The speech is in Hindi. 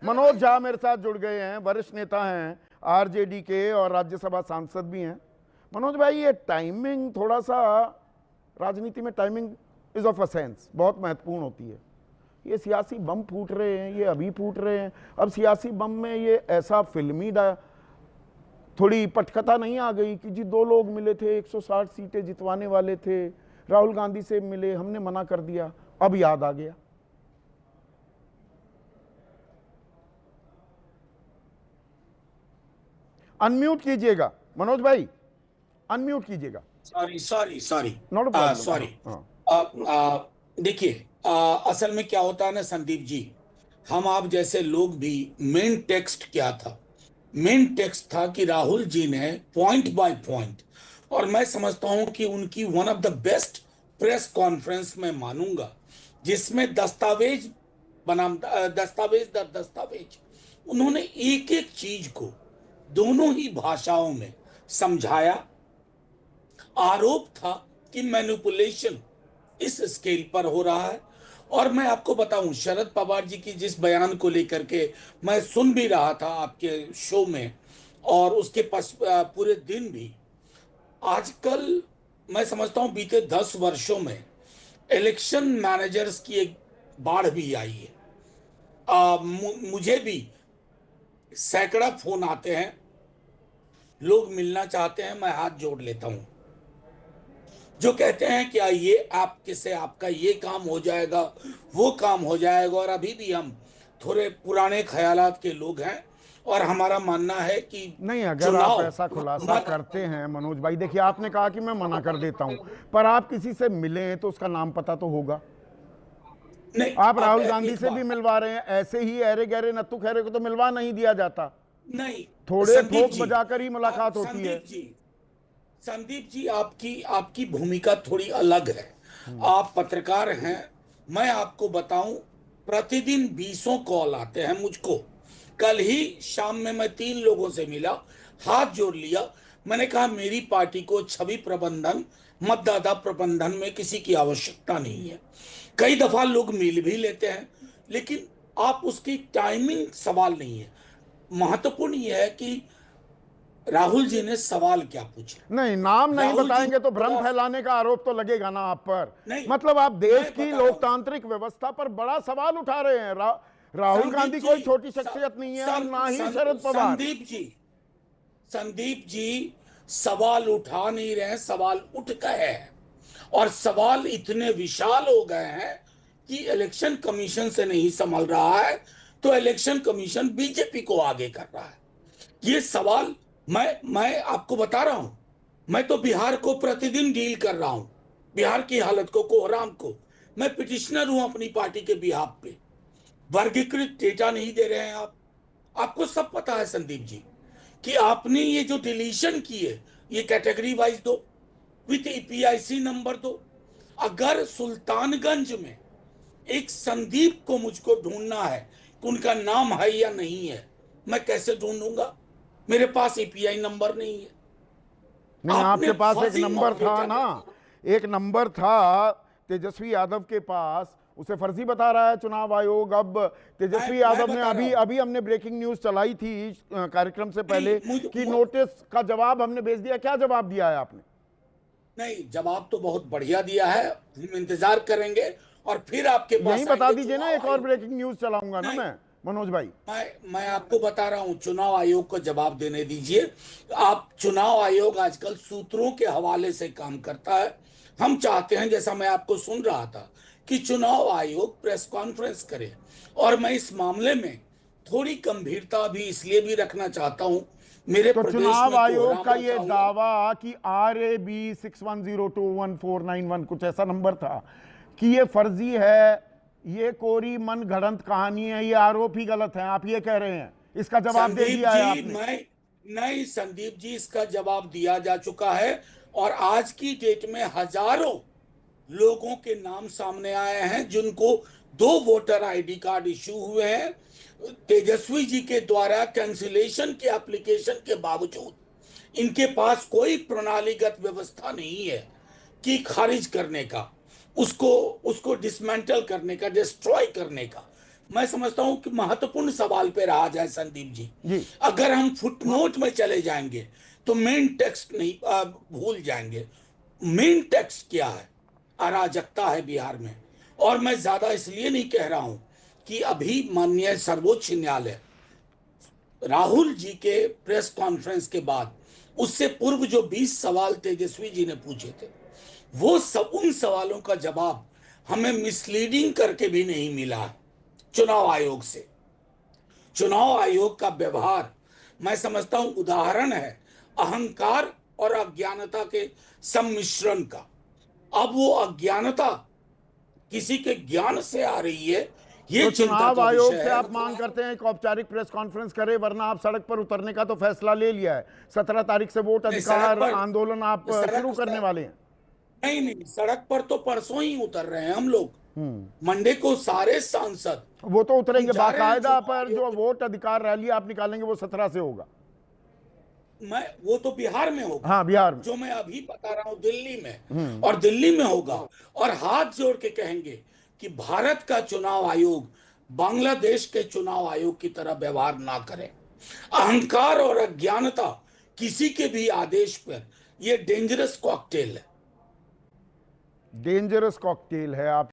मनोज झा मेरे साथ जुड़ गए हैं, वरिष्ठ नेता हैं आरजेडी के और राज्यसभा सांसद भी हैं। मनोज भाई, ये टाइमिंग थोड़ा सा, राजनीति में टाइमिंग इज ऑफ असेंस बहुत महत्वपूर्ण होती है। ये सियासी बम फूट रहे हैं, ये अभी फूट रहे हैं। अब सियासी बम में ये ऐसा फिल्मी थोड़ी पटकथा नहीं आ गई कि जी दो लोग मिले थे, 160 सीटें जितवाने वाले थे, राहुल गांधी से मिले, हमने मना कर दिया, अब याद आ गया। अनम्यूट कीजिएगा मनोज भाई, अनम्यूट कीजिएगा। Sorry not sorry. देखिए, असल में क्या होता है ना संदीप जी, हम आप जैसे लोग भी, मेन टेक्स्ट क्या था? मेन टेक्स्ट था कि राहुल जी ने पॉइंट बाय पॉइंट, और मैं समझता हूं कि उनकी one of the best press conference मैं मानूंगा, जिसमें दस्तावेज बनाम दस्तावेज दर दस्तावेज उन्होंने एक एक चीज को दोनों ही भाषाओं में समझाया। आरोप था कि मैनिपुलेशन इस स्केल पर हो रहा है। और मैं आपको बताऊं, शरद पवार जी की जिस बयान को लेकर के मैं सुन भी रहा था आपके शो में, और उसके पूरे दिन भी, आजकल मैं समझता हूं बीते 10 वर्षों में इलेक्शन मैनेजर्स की एक बाढ़ भी आई है। मुझे भी सैकड़ा फोन आते हैं, लोग मिलना चाहते हैं, मैं हाथ जोड़ लेता हूं, जो कहते हैं कि आइए आपके से आपका ये काम हो जाएगा, वो काम हो जाएगा। और अभी भी हम थोड़े पुराने ख्यालात के लोग हैं, और हमारा मानना है कि नहीं, अगर आप ऐसा खुलासा करते हैं मनोज भाई, देखिए आपने कहा कि मैं मना कर देता हूं, पर आप किसी से मिले तो उसका नाम पता तो होगा। नहीं, आप राहुल गांधी से भी मिलवा रहे हैं, ऐसे ही अरे गहरे नत्थु खैरे को तो मिलवा नहीं दिया जाता। नहीं, थोड़े थोक बजाकर ही मुलाकात होती है। संदीप जी, आपकी भूमिका थोड़ी अलग है। आप पत्रकार हैं, मैं आपको बताऊं, प्रतिदिन 20 कॉल आते हैं मुझको। कल ही शाम में मैं 3 लोगों से मिला, हाथ जोड़ लिया। मैंने कहा मेरी पार्टी को छवि प्रबंधन, मतदाता प्रबंधन में किसी की आवश्यकता नहीं है। कई दफा लोग मिल भी लेते हैं, लेकिन आप उसकी टाइमिंग सवाल नहीं है। महत्वपूर्ण यह है कि राहुल जी ने सवाल क्या पूछा। नहीं, नाम नहीं बताएंगे तो भ्रम फैलाने का आरोप तो लगेगा ना आप पर। मतलब आप देश की लोकतांत्रिक व्यवस्था पर बड़ा सवाल उठा रहे हैं। राहुल गांधी कोई छोटी शख्सियत नहीं है, और ना ही शरद पवार। संदीप जी सवाल उठा नहीं रहे, सवाल उठ गए हैं, और सवाल इतने विशाल हो गए हैं कि इलेक्शन कमीशन से नहीं संभल रहा है, तो इलेक्शन कमीशन बीजेपी को आगे कर रहा है। ये सवाल मैं आपको बता रहा हूं, मैं तो बिहार को प्रतिदिन डील कर रहा हूं, बिहार की हालत को, कोहराम को। मैं पिटिशनर हूं अपनी पार्टी के बिहाफ पे। वर्गीकृत डेटा नहीं दे रहे हैं आप। आपको सब पता है संदीप जी कि आपने ये जो डिलीशन की है, ये कैटेगरी वाइज दो, विथ ईपीआईसी नंबर दो। अगर सुल्तानगंज में एक संदीप को मुझको ढूंढना है कि उनका नाम है या नहीं है, मैं कैसे ढूंढूंगा? मेरे पास ईपीआई नंबर नहीं है। नहीं, आपके पास एक नंबर था ना, एक नंबर था तेजस्वी यादव के पास, उसे फर्जी बता रहा है चुनाव आयोग। अब तेजस्वी यादव ने अभी हमने ब्रेकिंग न्यूज चलाई थी कार्यक्रम से पहले कि नोटिस का जवाब हमने भेज दिया। क्या जवाब दिया है आपने? नहीं, जवाब तो बहुत बढ़िया दिया है, हम इंतजार करेंगे और फिर आपके पास यही बता दीजिए ना, एक और ब्रेकिंग न्यूज चलाऊंगा ना मैं मनोज भाई। मैं आपको बता रहा हूं, चुनाव आयोग को जवाब देने दीजिए आप। चुनाव आयोग आजकल सूत्रों के हवाले से काम करता है। हम चाहते हैं, जैसा मैं आपको सुन रहा था, कि चुनाव आयोग प्रेस कॉन्फ्रेंस करे, और मैं इस मामले में थोड़ी गंभीरता भी इसलिए भी रखना चाहता हूं। मेरे तो चुनाव आयोग का ये दावा कि RAB 61021491 कुछ ऐसा नंबर था कि ये फर्जी है, ये कोरी मन गढ़ंत कहानी है, ये आरोप ही गलत है, आप ये कह रहे हैं। इसका जवाब दे दिया है आपने? नहीं संदीप जी, इसका जवाब दिया जा चुका है, और आज की डेट में हजारों लोगों के नाम सामने आए हैं जिनको 2 वोटर आईडी कार्ड इश्यू हुए हैं। तेजस्वी जी के द्वारा कैंसिलेशन के एप्लीकेशन के बावजूद इनके पास कोई प्रणालीगत व्यवस्था नहीं है कि खारिज करने का, उसको डिसमेंटल करने का, डिस्ट्रॉय करने का। मैं समझता हूं कि महत्वपूर्ण सवाल पे रहा जाए संदीप जी। जी अगर हम फुटनोट में चले जाएंगे तो मेन टेक्स्ट नहीं भूल जाएंगे। मेन टेक्स्ट क्या है? अराजकता है बिहार में। और मैं ज्यादा इसलिए नहीं कह रहा हूं कि अभी माननीय सर्वोच्च न्यायालय राहुल जी के प्रेस कॉन्फ्रेंस के बाद, उससे पूर्व जो 20 सवाल तेजस्वी जी ने पूछे थे, वो सब उन सवालों का जवाब हमें मिसलीडिंग करके भी नहीं मिला है चुनाव आयोग से। चुनाव आयोग का व्यवहार मैं समझता हूं उदाहरण है अहंकार और अज्ञानता के सम्मिश्रण का। अब वो अज्ञानता किसी के ज्ञान से आ रही है, ये तो चिंता चुनाव का आयोग विषय से है। आप मांग करते हैं एक औपचारिक प्रेस कॉन्फ्रेंस करे, वरना आप सड़क पर उतरने का तो फैसला ले लिया है। 17 तारीख से वोट नहीं, सड़क अधिकार पर आंदोलन आप शुरू करने वाले हैं। नहीं नहीं, सड़क पर तो परसों ही उतर रहे हैं हम लोग। मंडे को सारे सांसद वो तो हम उतरेंगे जा रहे हैं बाकायदा, चुनाव पर जो आयोग वोट अधिकार रैली आप निकालेंगे वो 17 से होगा। मैं वो तो बिहार में होगा। हाँ, बिहार में। जो मैं अभी बता रहा हूं दिल्ली में, और दिल्ली में होगा। और हाथ जोड़ के कहेंगे कि भारत का चुनाव आयोग बांग्लादेश के चुनाव आयोग की तरह व्यवहार ना करे। अहंकार और अज्ञानता किसी के भी आदेश पर, यह डेंजरस कॉकटेल है। डेंजरस कॉकटेल है। आप